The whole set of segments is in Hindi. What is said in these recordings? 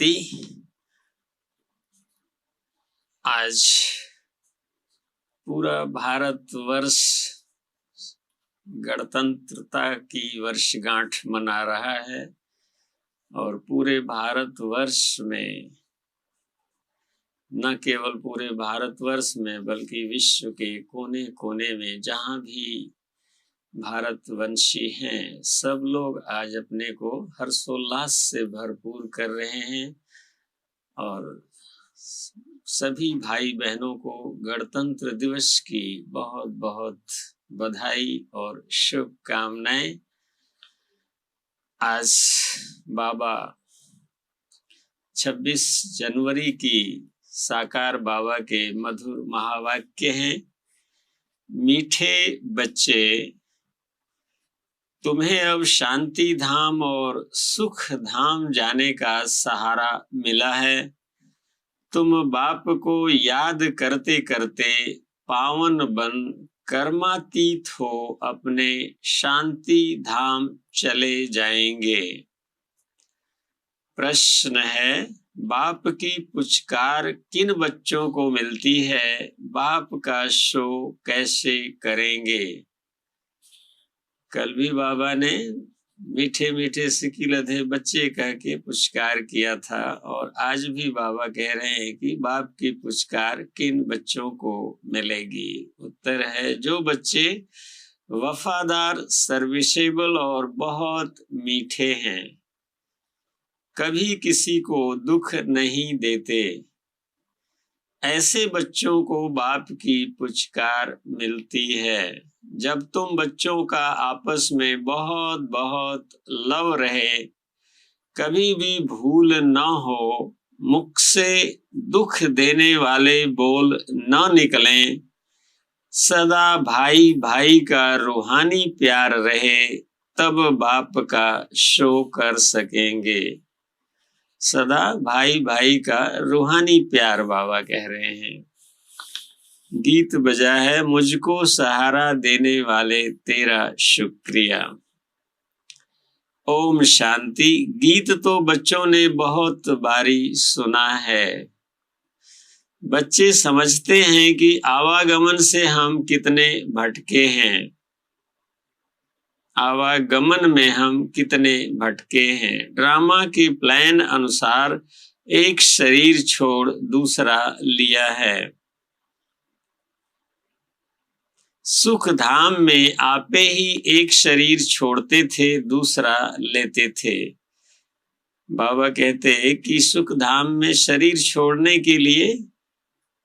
शांति। आज पूरा भारतवर्ष गणतंत्रता की वर्षगांठ मना रहा है और पूरे भारतवर्ष में, न केवल पूरे भारतवर्ष में बल्कि विश्व के कोने कोने में जहाँ भी भारतवंशी हैं, सब लोग आज अपने को हर्षोल्लास से भरपूर कर रहे हैं और सभी भाई बहनों को गणतंत्र दिवस की बहुत बहुत बधाई और शुभकामनाएं। आज बाबा 26 जनवरी की साकार बाबा के मधुर महावाक्य हैं। मीठे बच्चे, तुम्हें अब शांति धाम और सुख धाम जाने का सहारा मिला है। तुम बाप को याद करते करते पावन बन कर्मातीत हो अपने शांति धाम चले जाएंगे। प्रश्न है, बाप की पुचकार किन बच्चों को मिलती है? बाप का शो कैसे करेंगे? कल भी बाबा ने मीठे मीठे सिकिलधे बच्चे कह के पुचकार किया था और आज भी बाबा कह रहे हैं कि बाप की पुचकार किन बच्चों को मिलेगी? उत्तर है, जो बच्चे वफादार, सर्विसेबल और बहुत मीठे हैं, कभी किसी को दुख नहीं देते, ऐसे बच्चों को बाप की पुचकार मिलती है। जब तुम बच्चों का आपस में बहुत बहुत लव रहे, कभी भी भूल न हो, मुख से दुख देने वाले बोल न निकलें, सदा भाई भाई का रूहानी प्यार रहे, तब बाप का शो कर सकेंगे। सदा भाई भाई का रूहानी प्यार बाबा कह रहे हैं। गीत बजा है, मुझको सहारा देने वाले तेरा शुक्रिया। ओम शांति। गीत तो बच्चों ने बहुत बारी सुना है। बच्चे समझते हैं कि आवागमन से हम कितने भटके हैं, आवागमन में हम कितने भटके हैं। ड्रामा के प्लान अनुसार एक शरीर छोड़ दूसरा लिया है। सुख धाम में आपे ही एक शरीर छोड़ते थे, दूसरा लेते थे। बाबा कहते कि सुख धाम में शरीर छोड़ने के लिए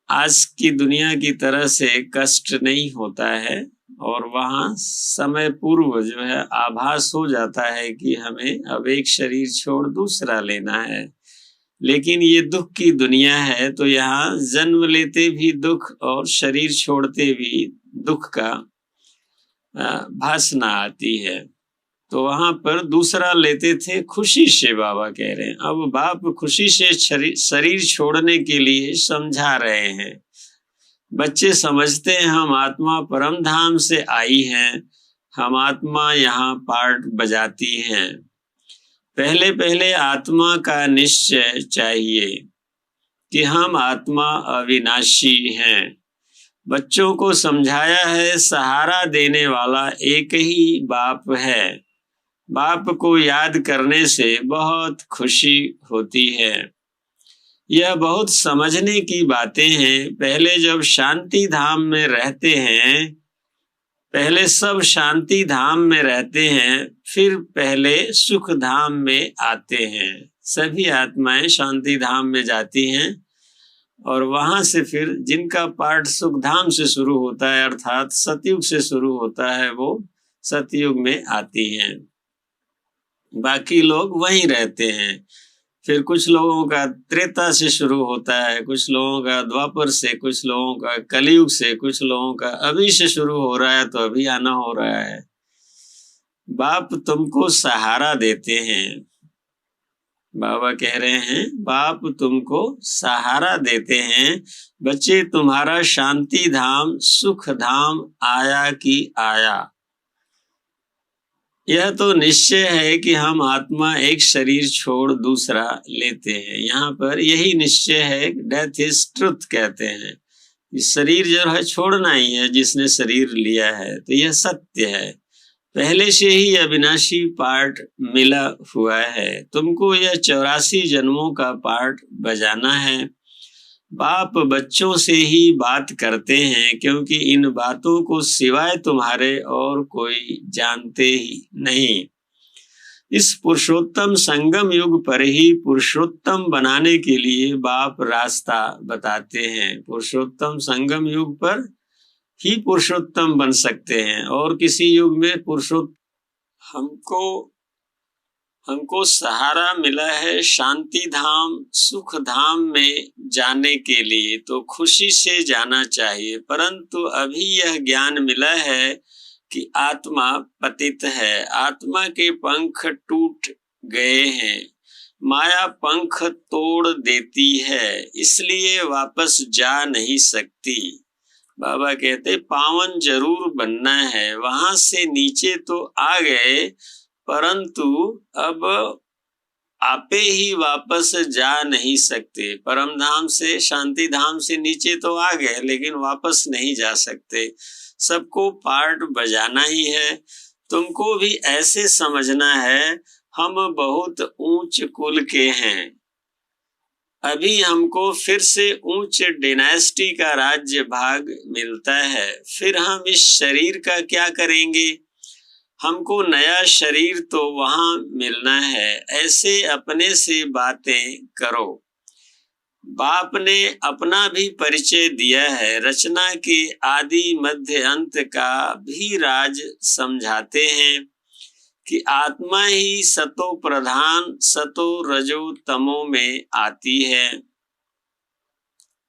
आज की दुनिया की तरह से कष्ट नहीं होता है और वहाँ समय पूर्व जो है आभास हो जाता है कि हमें अब एक शरीर छोड़ दूसरा लेना है। लेकिन ये दुख की दुनिया है, तो यहाँ जन्म लेते भी दुख और शरीर छोड़ते भी दुख का भासना आती है। तो वहां पर दूसरा लेते थे खुशी से। बाबा कह रहे हैं अब बाप खुशी से शरीर छोड़ने के लिए समझा रहे हैं। बच्चे समझते हैं हम आत्मा परम धाम से आई हैं, हम आत्मा यहाँ पार्ट बजाती हैं। पहले पहले आत्मा का निश्चय चाहिए कि हम आत्मा अविनाशी हैं। बच्चों को समझाया है, सहारा देने वाला एक ही बाप है। बाप को याद करने से बहुत खुशी होती है। यह बहुत समझने की बातें हैं। पहले जब शांति धाम में रहते हैं, पहले सब शांति धाम में रहते हैं, फिर पहले सुख धाम में आते हैं। सभी आत्माएं शांति धाम में जाती हैं और वहां से फिर जिनका पार्ट सुख धाम से शुरू होता है, अर्थात सतयुग से शुरू होता है, वो सतयुग में आती हैं। बाकी लोग वहीं रहते हैं। फिर कुछ लोगों का त्रेता से शुरू होता है, कुछ लोगों का द्वापर से, कुछ लोगों का कलयुग से, कुछ लोगों का अभी से शुरू हो रहा है, तो अभी आना हो रहा है। बाप तुमको सहारा देते हैं। बाबा कह रहे हैं बाप तुमको सहारा देते हैं। बच्चे, तुम्हारा शांति धाम सुख धाम आया कि आया? यह तो निश्चय है कि हम आत्मा एक शरीर छोड़ दूसरा लेते हैं। यहाँ पर यही निश्चय है, डेथ इज ट्रुथ कहते हैं। इस शरीर जो है छोड़ना ही है, जिसने शरीर लिया है, तो यह सत्य है। पहले से ही अविनाशी पार्ट मिला हुआ है, तुमको यह 84 जन्मों का पार्ट बजाना है। बाप बच्चों से ही बात करते हैं, क्योंकि इन बातों को सिवाय तुम्हारे और कोई जानते ही नहीं। इस पुरुषोत्तम संगम युग पर ही पुरुषोत्तम बनाने के लिए बाप रास्ता बताते हैं। पुरुषोत्तम संगम युग पर ही पुरुषोत्तम बन सकते हैं, और किसी युग में हमको सहारा मिला है शांति धाम सुख धाम में जाने के लिए, तो खुशी से जाना चाहिए। परंतु अभी यह ज्ञान मिला है कि आत्मा पतित है, आत्मा के पंख टूट गए हैं, माया पंख तोड़ देती है, इसलिए वापस जा नहीं सकती। बाबा कहते पावन जरूर बनना है, वहां से नीचे तो आ गए, परंतु अब आपे ही वापस जा नहीं सकते। परम धाम से शांति धाम से नीचे तो आ गए, लेकिन वापस नहीं जा सकते। सबको पार्ट बजाना ही है। तुमको भी ऐसे समझना है, हम बहुत ऊंच कुल के हैं, अभी हमको फिर से ऊंच डायनेस्टी का राज्य भाग मिलता है, फिर हम इस शरीर का क्या करेंगे? हमको नया शरीर तो वहां मिलना है। ऐसे अपने से बातें करो। बाप ने अपना भी परिचय दिया है, रचना के आदि मध्य अंत का भी राज समझाते हैं कि आत्मा ही सतो प्रधान सतो रजो तमो में आती है।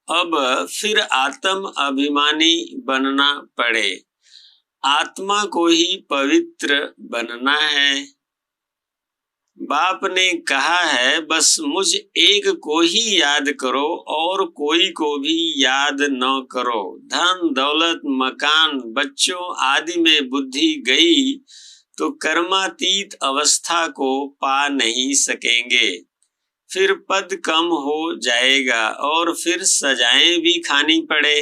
अब फिर आत्म अभिमानी बनना पड़े, आत्मा को ही पवित्र बनना है। बाप ने कहा है बस मुझ एक को ही याद करो और कोई को भी याद न करो। धन दौलत मकान बच्चों आदि में बुद्धि गई तो कर्मातीत अवस्था को पा नहीं सकेंगे, फिर पद कम हो जाएगा और फिर सजाएं भी खानी पड़े।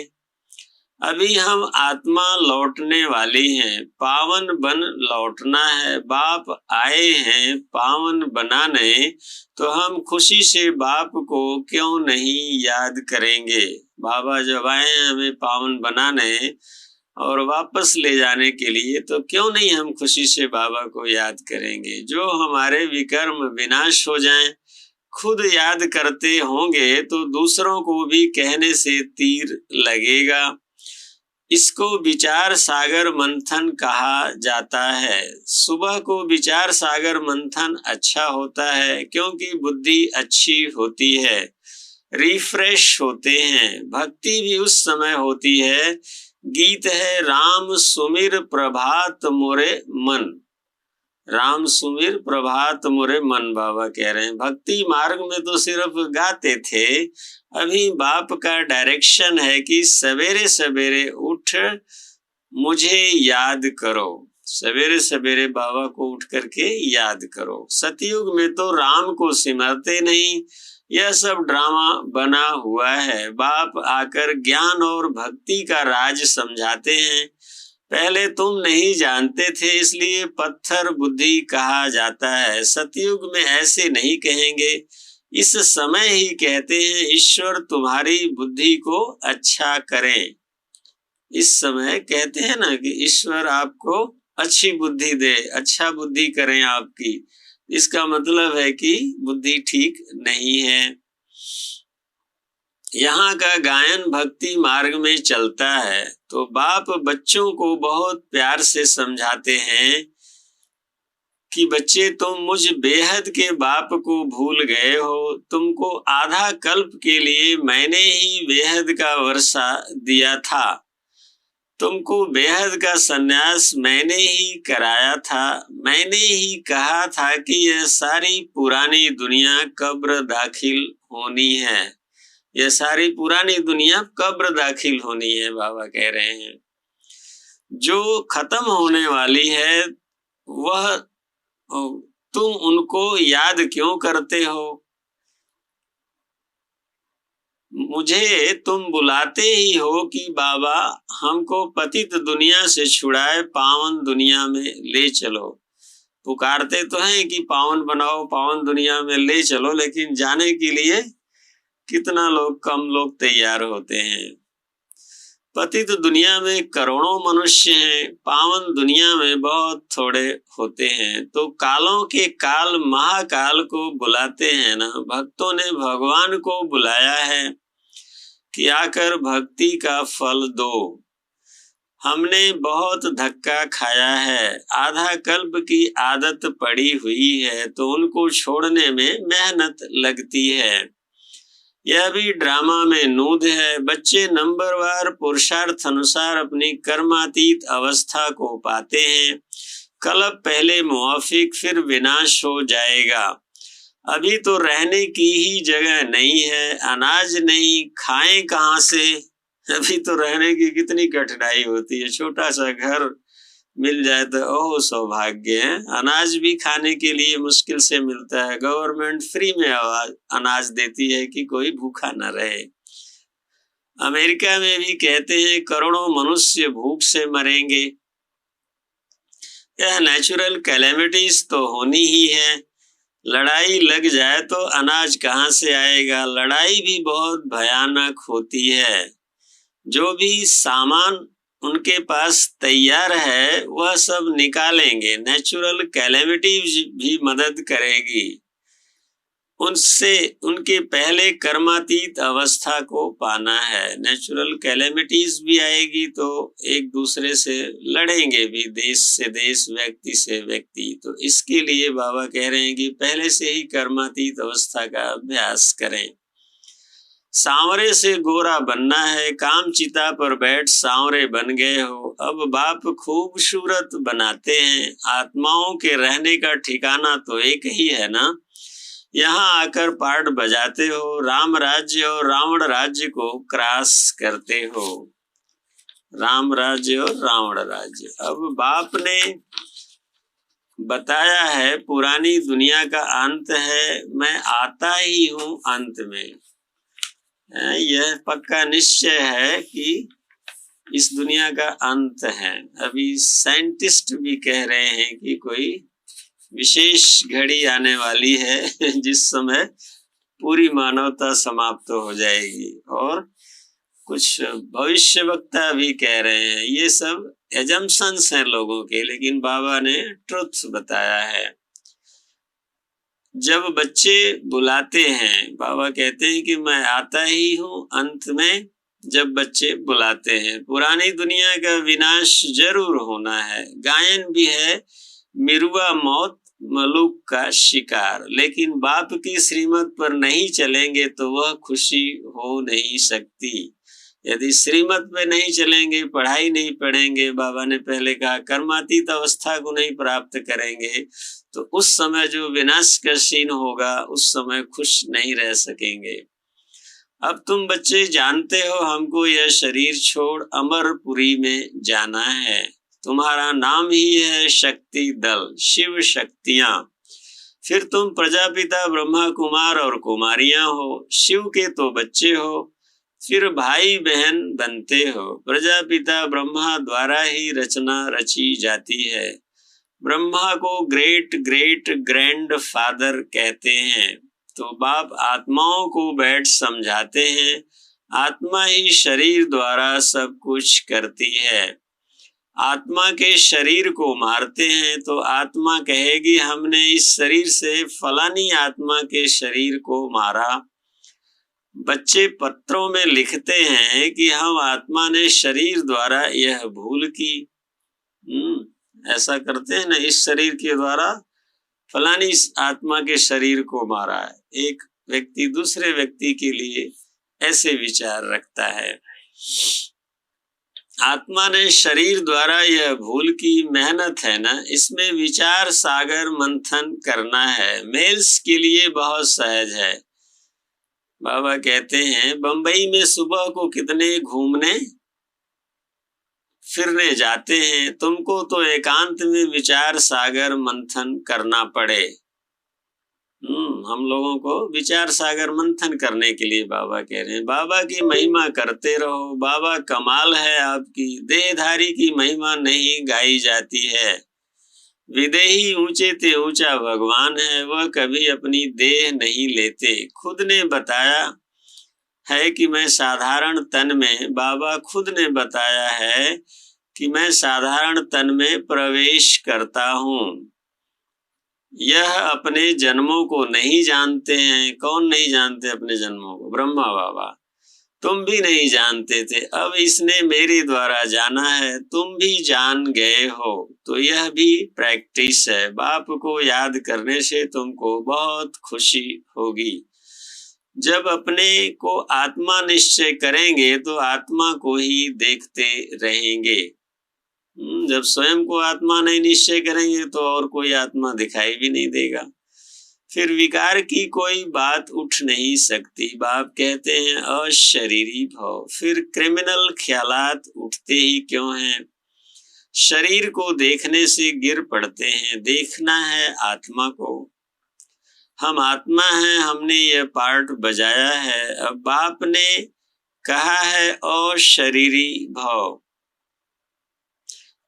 अभी हम आत्मा लौटने वाली हैं, पावन बन लौटना है। बाप आए हैं पावन बनाने, तो हम खुशी से बाप को क्यों नहीं याद करेंगे? बाबा जब आए हैं हमें पावन बनाने और वापस ले जाने के लिए, तो क्यों नहीं हम खुशी से बाबा को याद करेंगे? जो हमारे विकर्म विनाश हो जाएं, खुद याद करते होंगे तो दूसरों को भी कहने से तीर लगेगा। इसको विचार सागर मंथन कहा जाता है। सुबह को विचार सागर मंथन अच्छा होता है, क्योंकि बुद्धि अच्छी होती है, रिफ्रेश होते हैं। भक्ति भी उस समय होती है। गीत है राम सुमिर प्रभात मोरे मन, राम सुमिर प्रभात मोरे मन। बाबा कह रहे हैं भक्ति मार्ग में तो सिर्फ गाते थे, अभी बाप का डायरेक्शन है कि सवेरे सवेरे उठ मुझे याद करो। सवेरे सवेरे बाबा को उठ करके याद करो। सतयुग में तो राम को सिमरते नहीं, यह सब ड्रामा बना हुआ है। बाप आकर ज्ञान और भक्ति का राज समझाते हैं। पहले तुम नहीं जानते थे, इसलिए पत्थर बुद्धि कहा जाता है। सतयुग में ऐसे नहीं कहेंगे, इस समय ही कहते हैं ईश्वर तुम्हारी बुद्धि को अच्छा करें। इस समय कहते हैं ना कि ईश्वर आपको अच्छी बुद्धि दे, अच्छा बुद्धि करें आपकी। इसका मतलब है कि बुद्धि ठीक नहीं है। यहाँ का गायन भक्ति मार्ग में चलता है, तो बाप बच्चों को बहुत प्यार से समझाते हैं कि बच्चे तुम मुझ बेहद के बाप को भूल गए हो। तुमको आधा कल्प के लिए मैंने ही बेहद का वर्षा दिया था, तुमको बेहद का सन्यास मैंने ही कराया था। मैंने ही कहा था कि यह सारी पुरानी दुनिया कब्र दाखिल होनी है, यह सारी पुरानी दुनिया कब्र दाखिल होनी है। बाबा कह रहे हैं जो खत्म होने वाली है वह तुम उनको याद क्यों करते हो? मुझे तुम बुलाते ही हो कि बाबा हमको पतित दुनिया से छुड़ाए पावन दुनिया में ले चलो। पुकारते तो हैं कि पावन बनाओ, पावन दुनिया में ले चलो, लेकिन जाने के लिए कितना लोग, कम लोग तैयार होते हैं। पतित दुनिया में करोड़ों मनुष्य हैं, पावन दुनिया में बहुत थोड़े होते हैं। तो कालों के काल महाकाल को बुलाते हैं ना। भक्तों ने भगवान को बुलाया है कि आकर भक्ति का फल दो। हमने बहुत धक्का खाया है, आधा कल्प की आदत पड़ी हुई है, तो उनको छोड़ने में मेहनत लगती है। यह भी ड्रामा में नूद है। बच्चे नंबरवार पुरुषार्थ अनुसार अपनी कर्मातीत अवस्था को पाते हैं। कल्प पहले मुआफिक, फिर विनाश हो जाएगा। अभी तो रहने की ही जगह नहीं है, अनाज नहीं, खाएं कहाँ से? अभी तो रहने की कितनी कठिनाई होती है। छोटा सा घर मिल जाए तो ओह सौभाग्य है। अनाज भी खाने के लिए मुश्किल से मिलता है। गवर्नमेंट फ्री में अनाज देती है कि कोई भूखा न रहे। अमेरिका में भी कहते हैं करोड़ों मनुष्य भूख से मरेंगे। यह नेचुरल कैलेमिटीज तो होनी ही है। लड़ाई लग जाए तो अनाज कहाँ से आएगा? लड़ाई भी बहुत भयानक होती है। जो भी सामान उनके पास तैयार है वह सब निकालेंगे। नेचुरल कैलेमिटी भी मदद करेगी। उनसे उनके पहले कर्मातीत अवस्था को पाना है। नेचुरल कैलेमिटीज भी आएगी तो एक दूसरे से लड़ेंगे भी, देश से देश, व्यक्ति से व्यक्ति। तो इसके लिए बाबा कह रहे हैं कि पहले से ही कर्मातीत अवस्था का अभ्यास करें। सांवरे से गोरा बनना है, काम चिता पर बैठ सांवरे बन गए हो। अब बाप खूबसूरत बनाते हैं। आत्माओं के रहने का ठिकाना तो एक ही है ना। यहाँ आकर पाठ बजाते हो, राम राज्य और रावण राज्य को क्रॉस करते हो। राम राज्य और रावण राज्य। अब बाप ने बताया है पुरानी दुनिया का अंत है, मैं आता ही हूँ अंत में। यह पक्का निश्चय है कि इस दुनिया का अंत है। अभी साइंटिस्ट भी कह रहे हैं कि कोई विशेष घड़ी आने वाली है जिस समय पूरी मानवता समाप्त हो जाएगी। और कुछ भविष्यवक्ता भी कह रहे हैं। ये सब एजम्पशंस हैं लोगों के, लेकिन बाबा ने ट्रुथ बताया है। जब बच्चे बुलाते हैं, बाबा कहते हैं कि मैं आता ही हूँ अंत में। जब बच्चे बुलाते हैं, पुरानी दुनिया का विनाश जरूर होना है। गायन भी है, मिरुआ मौत मलूक का शिकार। लेकिन बाप की श्रीमत पर नहीं चलेंगे तो वह खुशी हो नहीं सकती। यदि श्रीमत पे नहीं चलेंगे, पढ़ाई नहीं पढ़ेंगे, बाबा ने पहले कहा कर्मातीत अवस्था को नहीं प्राप्त करेंगे, तो उस समय जो विनाश का सीन होगा उस समय खुश नहीं रह सकेंगे। अब तुम बच्चे जानते हो हमको यह शरीर छोड़ अमरपुरी में जाना है। तुम्हारा नाम ही है शक्ति दल, शिव शक्तियां। फिर तुम प्रजापिता ब्रह्मा कुमार और कुमारियां हो। शिव के तो बच्चे हो, फिर भाई बहन बनते हो। प्रजापिता ब्रह्मा द्वारा ही रचना रची जाती है। ब्रह्मा को ग्रेट ग्रेट ग्रैंड फादर कहते हैं। तो बाप आत्माओं को बैठ समझाते हैं, आत्मा ही शरीर द्वारा सब कुछ करती है। आत्मा के शरीर को मारते हैं तो आत्मा कहेगी हमने इस शरीर से फलानी आत्मा के शरीर को मारा। बच्चे पत्रों में लिखते हैं कि हम आत्मा ने शरीर द्वारा यह भूल की। ऐसा करते हैं ना, इस शरीर के द्वारा फलानी आत्मा के शरीर को मारा है। एक व्यक्ति दूसरे व्यक्ति के लिए ऐसे विचार रखता है। आत्मा ने शरीर द्वारा यह भूल की। मेहनत है ना, इसमें विचार सागर मंथन करना है। मेल्स के लिए बहुत सहज है। बाबा कहते हैं बंबई में सुबह को कितने घूमने फिरने जाते हैं, तुमको तो एकांत में विचार सागर मंथन करना पड़े। हम लोगों को विचार सागर मंथन करने के लिए बाबा कह रहे हैं। बाबा की महिमा करते रहो। बाबा कमाल है आपकी, देहधारी की महिमा नहीं गाई जाती है। विदेही ऊंचे ते ऊंचा भगवान है, वह कभी अपनी देह नहीं लेते। खुद ने बताया है कि मैं साधारण तन में, बाबा खुद ने बताया है कि मैं साधारण तन में प्रवेश करता हूँ। यह अपने जन्मों को नहीं जानते हैं। कौन नहीं जानते अपने जन्मों को? ब्रह्मा बाबा। तुम भी नहीं जानते थे, अब इसने मेरे द्वारा जाना है, तुम भी जान गए हो। तो यह भी प्रैक्टिस है। बाप को याद करने से तुमको बहुत खुशी होगी। जब अपने को आत्मा निश्चय करेंगे तो आत्मा को ही देखते रहेंगे। जब स्वयं को आत्मा नहीं निश्चय करेंगे तो और कोई आत्मा दिखाई भी नहीं देगा। फिर विकार की कोई बात उठ नहीं सकती। बाप कहते हैं अशरीरी भव। फिर क्रिमिनल ख्यालात उठते ही क्यों हैं? शरीर को देखने से गिर पड़ते हैं। देखना है आत्मा को। हम आत्मा हैं, हमने यह पार्ट बजाया है। अब बाप ने कहा है अशरीरी भव,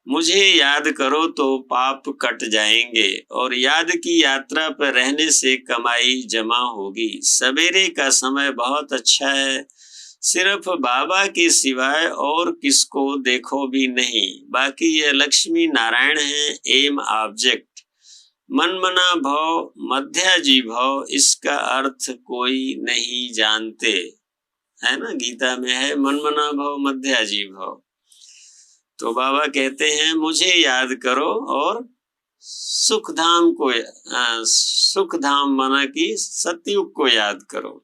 मुझे याद करो तो पाप कट जाएंगे और याद की यात्रा पर रहने से कमाई जमा होगी। सवेरे का समय बहुत अच्छा है, सिर्फ बाबा के सिवाय और किसको देखो भी नहीं। बाकी ये लक्ष्मी नारायण है, एम ऑब्जेक्ट। मनमना भव, मध्याजी भव, इसका अर्थ कोई नहीं जानते, है ना? गीता में है मनमना भव मध्याजी भव। तो बाबा कहते हैं मुझे याद करो और सुख धाम को, सुख धाम माना कि सतयुग को याद करो।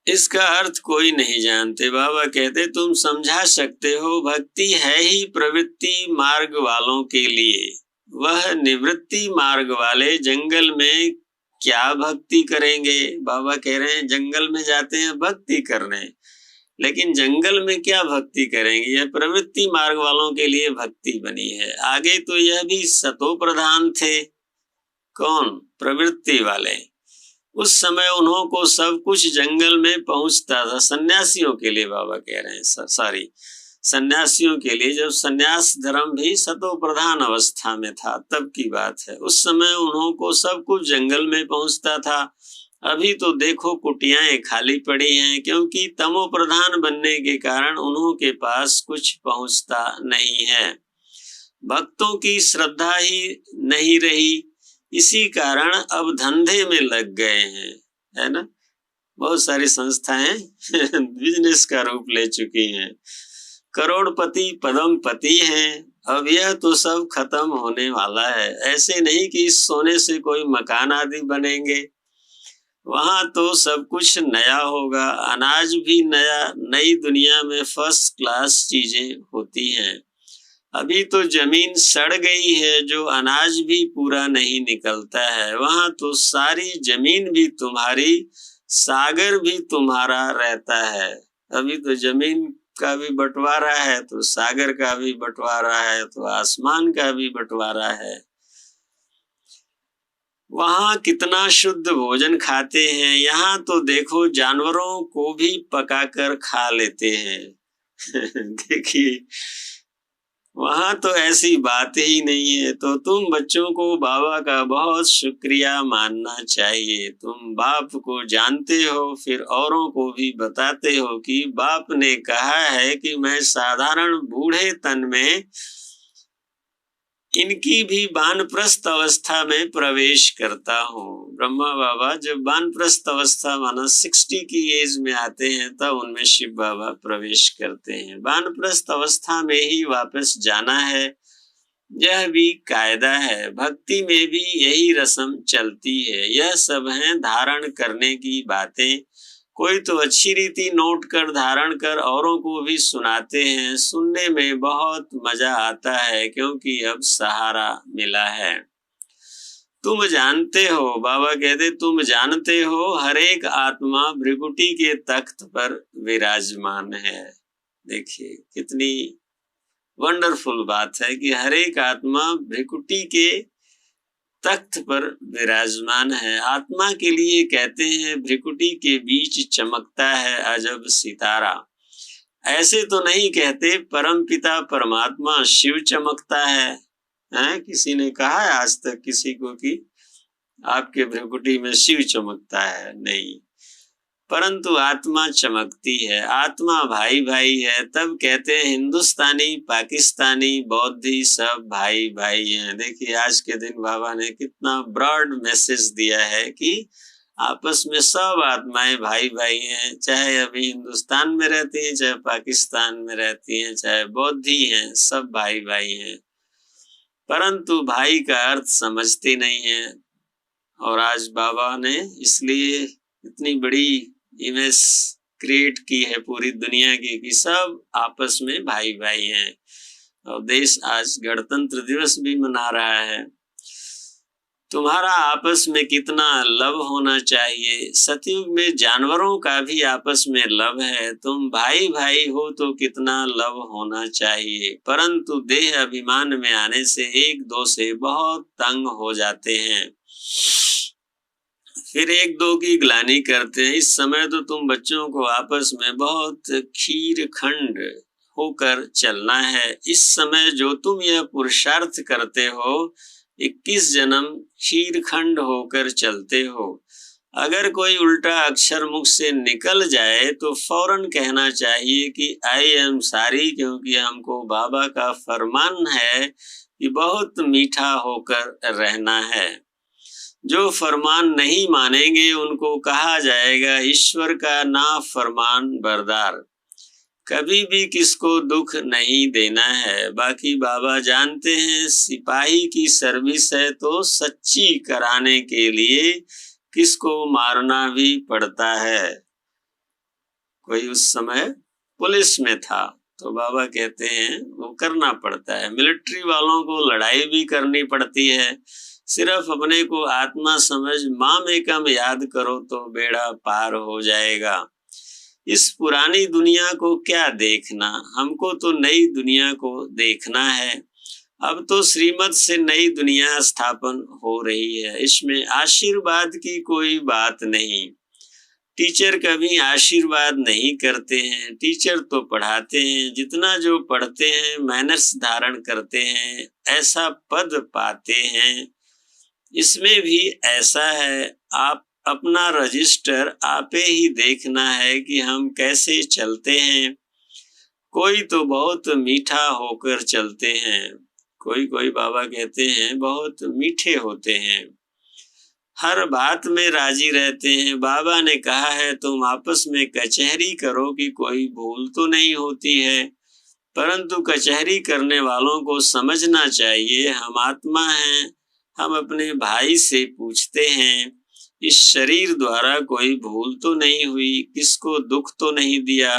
इसका अर्थ कोई नहीं जानते। बाबा कहते तुम समझा सकते हो, भक्ति है ही प्रवृत्ति मार्ग वालों के लिए। वह निवृत्ति मार्ग वाले जंगल में क्या भक्ति करेंगे? बाबा कह रहे हैं जंगल में जाते हैं भक्ति करने, लेकिन जंगल में क्या भक्ति करेंगे? यह प्रवृत्ति मार्ग वालों के लिए भक्ति बनी है। आगे तो यह भी सतो प्रधान थे। कौन? प्रवृत्ति वाले। उस समय उन्हों को सब कुछ जंगल में पहुंचता था। सन्यासियों के लिए बाबा कह रहे हैं, सॉरी, सन्यासियों के लिए, जब सन्यास धर्म भी सतो प्रधान अवस्था में था तब की बात है। उस समय उन्हों को सब कुछ जंगल में पहुंचता था। अभी तो देखो कुटियाएं खाली पड़ी हैं, क्योंकि तमो प्रधान बनने के कारण उन्हों के पास कुछ पहुंचता नहीं है। भक्तों की श्रद्धा ही नहीं रही, इसी कारण अब धंधे में लग गए हैं, है ना? बहुत सारी संस्थाएं बिजनेस का रूप ले चुकी हैं। करोड़पति पदमपति हैं। अब यह तो सब खत्म होने वाला है। ऐसे नहीं कि इस सोने से कोई मकान आदि बनेंगे। वहां तो सब कुछ नया होगा, अनाज भी नया। नई दुनिया में फर्स्ट क्लास चीजें होती हैं। अभी तो जमीन सड़ गई है, जो अनाज भी पूरा नहीं निकलता है। वहां तो सारी जमीन भी तुम्हारी, सागर भी तुम्हारा रहता है। अभी तो जमीन का भी बंटवारा है, तो सागर का भी बंटवारा है, तो आसमान का भी बंटवारा है। वहां कितना शुद्ध भोजन खाते हैं, यहाँ तो देखो जानवरों को भी पकाकर खा लेते हैं। देखिए, वहां तो ऐसी बात ही नहीं है। तो तुम बच्चों को बाबा का बहुत शुक्रिया मानना चाहिए। तुम बाप को जानते हो, फिर औरों को भी बताते हो कि बाप ने कहा है कि मैं साधारण बूढ़े तन में इनकी भी वानप्रस्थ अवस्था में प्रवेश करता हूँ। ब्रह्मा बाबा जब वानप्रस्थ अवस्था माना 60 की एज में आते हैं, तब उनमें शिव बाबा प्रवेश करते हैं। वानप्रस्थ अवस्था में ही वापस जाना है, यह भी कायदा है। भक्ति में भी यही रस्म चलती है। यह सब है धारण करने की बातें। कोई तो अच्छी रीति नोट कर धारण कर औरों को भी सुनाते हैं। सुनने में बहुत मजा आता है, क्योंकि अब सहारा मिला है। तुम जानते हो, बाबा कहते तुम जानते हो हर एक आत्मा भृकुटी के तख्त पर विराजमान है। देखिए कितनी वंडरफुल बात है कि हर एक आत्मा भृकुटी के तख्त पर विराजमान है। आत्मा के लिए कहते हैं भृकुटी के बीच चमकता है अजब सितारा। ऐसे तो नहीं कहते परमपिता परमात्मा शिव चमकता है, किसी ने कहा है आज तक किसी को कि आपके भृकुटी में शिव चमकता है? नहीं, परंतु आत्मा चमकती है। आत्मा भाई भाई है, तब कहते हैं हिंदुस्तानी पाकिस्तानी बौद्धी सब भाई भाई हैं। देखिए आज के दिन बाबा ने कितना ब्रॉड मैसेज दिया है कि आपस में सब आत्माएं भाई भाई हैं, चाहे अभी हिंदुस्तान में रहती हैं, चाहे पाकिस्तान में रहती हैं, चाहे बौद्धी हैं, सब भाई भाई हैं। परंतु भाई का अर्थ समझते नहीं है। और आज बाबा ने इसलिए इतनी बड़ी इमेज क्रिएट की है पूरी दुनिया की कि सब आपस में भाई भाई हैं। और देश आज गणतंत्र दिवस भी मना रहा है। तुम्हारा आपस में कितना लव होना चाहिए। सतयुग में जानवरों का भी आपस में लव है। तुम भाई भाई हो तो कितना लव होना चाहिए। परंतु देह अभिमान में आने से एक दो से बहुत तंग हो जाते हैं, फिर एक दो की ग्लानि करते हैं। इस समय तो तुम बच्चों को आपस में बहुत खीर खंड होकर चलना है। इस समय जो तुम यह पुरुषार्थ करते हो 21 जन्म खीर खंड होकर चलते हो। अगर कोई उल्टा अक्षर मुख से निकल जाए तो फौरन कहना चाहिए कि आई एम सॉरी, क्योंकि हमको बाबा का फरमान है कि बहुत मीठा होकर रहना है। जो फरमान नहीं मानेंगे उनको कहा जाएगा ईश्वर का ना फरमान बरदार। कभी भी किसको दुख नहीं देना है। बाकी बाबा जानते हैं सिपाही की सर्विस है तो सच्ची कराने के लिए किसको मारना भी पड़ता है। कोई उस समय पुलिस में था तो बाबा कहते हैं वो करना पड़ता है। मिलिट्री वालों को लड़ाई भी करनी पड़ती है। सिर्फ अपने को आत्मा समझ माँ में कम याद करो तो बेड़ा पार हो जाएगा। इस पुरानी दुनिया को क्या देखना, हमको तो नई दुनिया को देखना है। अब तो श्रीमत से नई दुनिया स्थापन हो रही है। इसमें आशीर्वाद की कोई बात नहीं। टीचर कभी आशीर्वाद नहीं करते हैं। टीचर तो पढ़ाते हैं। जितना जो पढ़ते हैं मैनर्स धारण करते हैं, ऐसा पद पाते हैं। इसमें भी ऐसा है, आप अपना रजिस्टर आपे ही देखना है कि हम कैसे चलते हैं। कोई तो बहुत मीठा होकर चलते हैं, कोई बाबा कहते हैं बहुत मीठे होते हैं, हर बात में राजी रहते हैं। बाबा ने कहा है तुम आपस में कचहरी करो कि कोई भूल तो नहीं होती है। परंतु कचहरी करने वालों को समझना चाहिए हम आत्मा हैं। हम अपने भाई से पूछते हैं इस शरीर द्वारा कोई भूल तो नहीं हुई, किसको दुख तो नहीं दिया।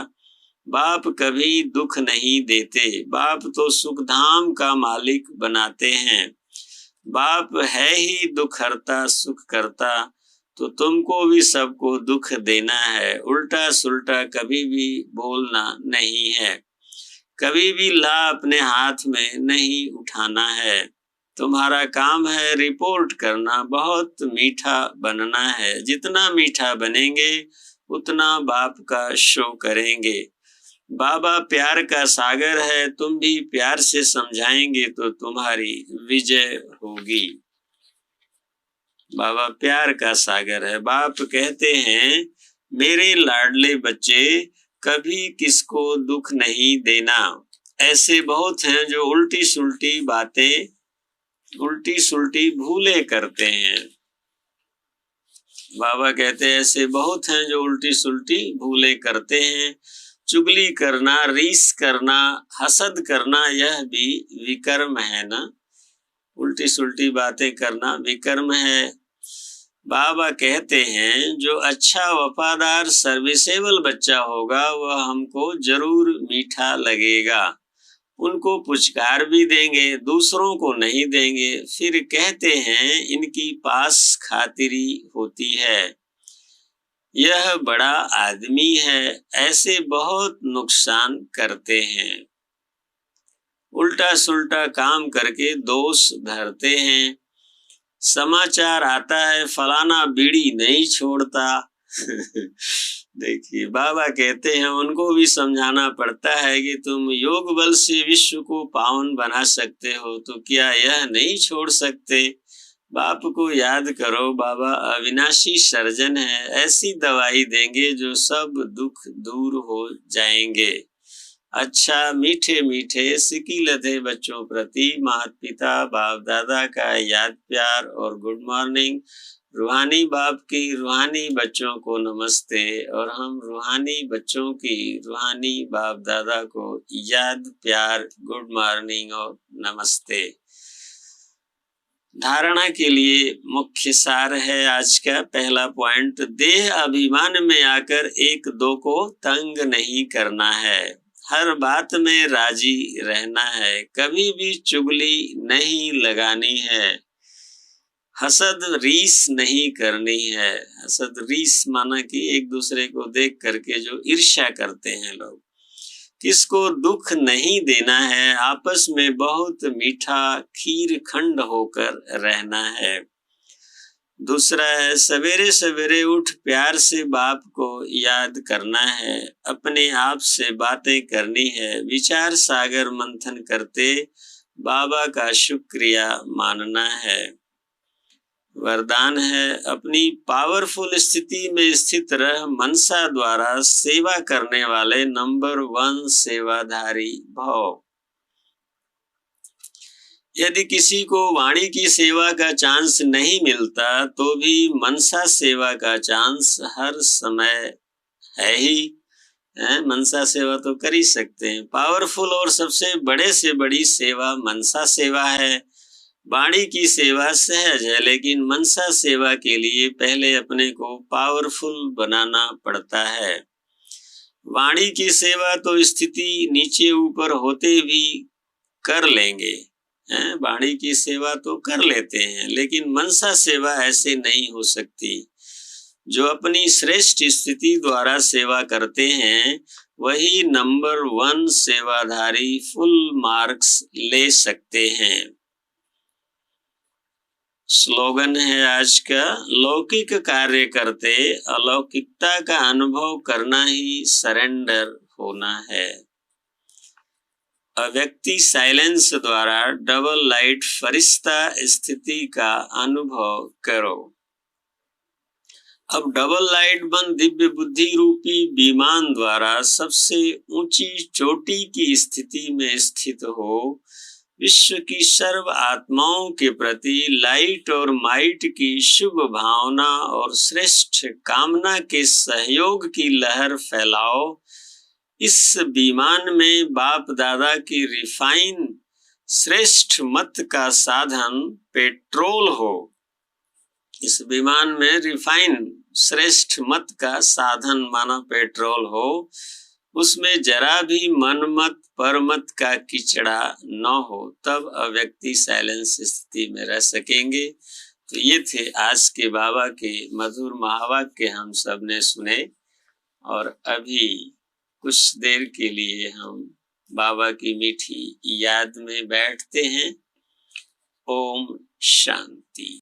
बाप कभी दुख नहीं देते। बाप तो सुखधाम का मालिक बनाते हैं। बाप है ही दुख हरता सुख करता, तो तुमको भी सबको दुख देना है। उल्टा सुल्टा कभी भी बोलना नहीं है। कभी भी ला अपने हाथ में नहीं उठाना है। तुम्हारा काम है रिपोर्ट करना, बहुत मीठा बनना है। जितना मीठा बनेंगे उतना बाप का शो करेंगे। बाबा प्यार का सागर है, तुम भी प्यार से समझाएंगे तो तुम्हारी विजय होगी। बाबा प्यार का सागर है। बाप कहते हैं मेरे लाडले बच्चे कभी किसको दुख नहीं देना। ऐसे बहुत हैं जो उल्टी सुल्टी बातें, उल्टी सुल्टी भूले करते हैं। बाबा कहते हैं ऐसे बहुत हैं जो उल्टी सुल्टी भूले करते हैं। चुगली करना, रीस करना, हसद करना, यह भी विकर्म है ना। उल्टी सुल्टी बातें करना विकर्म है। बाबा कहते हैं जो अच्छा वफादार सर्विसेबल बच्चा होगा वह हमको जरूर मीठा लगेगा। उनको पुचकार भी देंगे, दूसरों को नहीं देंगे, फिर कहते हैं इनकी पास खातिरी होती है, यह बड़ा आदमी है। ऐसे बहुत नुकसान करते हैं, उल्टा सुल्टा काम करके दोष धरते हैं। समाचार आता है फलाना बीड़ी नहीं छोड़ता। देखिए बाबा कहते हैं उनको भी समझाना पड़ता है कि तुम योग बल से विश्व को पावन बना सकते हो, तो क्या यह नहीं छोड़ सकते? बाप को याद करो, बाबा अविनाशी सर्जन है, ऐसी दवाई देंगे जो सब दुख दूर हो जाएंगे। अच्छा मीठे मीठे सिकी लधे बच्चों प्रति माता पिता बाप दादा का याद प्यार और गुड मॉर्निंग। रूहानी बाप की रूहानी बच्चों को नमस्ते, और हम रूहानी बच्चों की रूहानी बाप दादा को याद प्यार गुड मॉर्निंग और नमस्ते। धारणा के लिए मुख्य सार है आज का पहला पॉइंट, देह अभिमान में आकर एक दो को तंग नहीं करना है, हर बात में राजी रहना है, कभी भी चुगली नहीं लगानी है, हसद रीस नहीं करनी है। हसद रीस माना कि एक दूसरे को देख करके जो ईर्ष्या करते हैं लोग, किसको दुख नहीं देना है, आपस में बहुत मीठा खीर खंड होकर रहना है। दूसरा है सवेरे सवेरे उठ प्यार से बाप को याद करना है, अपने आप से बातें करनी है, विचार सागर मंथन करते बाबा का शुक्रिया मानना है। वरदान है अपनी पावरफुल स्थिति में स्थित रह मनसा द्वारा सेवा करने वाले नंबर 1 सेवाधारी भव। यदि किसी को वाणी की सेवा का चांस नहीं मिलता तो भी मनसा सेवा का चांस हर समय है ही है, मनसा सेवा तो कर ही सकते हैं। पावरफुल और सबसे बड़े से बड़ी सेवा मनसा सेवा है। वाणी की सेवा सहज है, लेकिन मनसा सेवा के लिए पहले अपने को पावरफुल बनाना पड़ता है। वाणी की सेवा तो स्थिति नीचे ऊपर होते भी कर लेंगे, वाणी की सेवा तो कर लेते हैं, लेकिन मनसा सेवा ऐसे नहीं हो सकती। जो अपनी श्रेष्ठ स्थिति द्वारा सेवा करते हैं वही नंबर 1 सेवाधारी फुल मार्क्स ले सकते हैं। स्लोगन है आज का, लौकिक कार्य करते अलौकिकता का अनुभव करना ही सरेंडर होना है। व्यक्ति साइलेंस द्वारा डबल लाइट फरिश्ता स्थिति का अनुभव करो। अब डबल लाइट बन दिव्य बुद्धि रूपी विमान द्वारा सबसे ऊंची चोटी की स्थिति में स्थित हो, विश्व की सर्व आत्माओं के प्रति लाइट और माइट की शुभ भावना और श्रेष्ठ कामना के सहयोग की लहर फैलाओ। इस विमान में बाप दादा की रिफाइन श्रेष्ठ मत का साधन पेट्रोल हो। इस विमान में रिफाइन श्रेष्ठ मत का साधन माना पेट्रोल हो, उसमें जरा भी मनमत परमत का किचड़ा न हो, तब व्यक्ति साइलेंस स्थिति में रह सकेंगे। तो ये थे आज के बाबा के मधुर महावाक्य हम सब ने सुने, और अभी कुछ देर के लिए हम बाबा की मीठी याद में बैठते हैं। ओम शांति।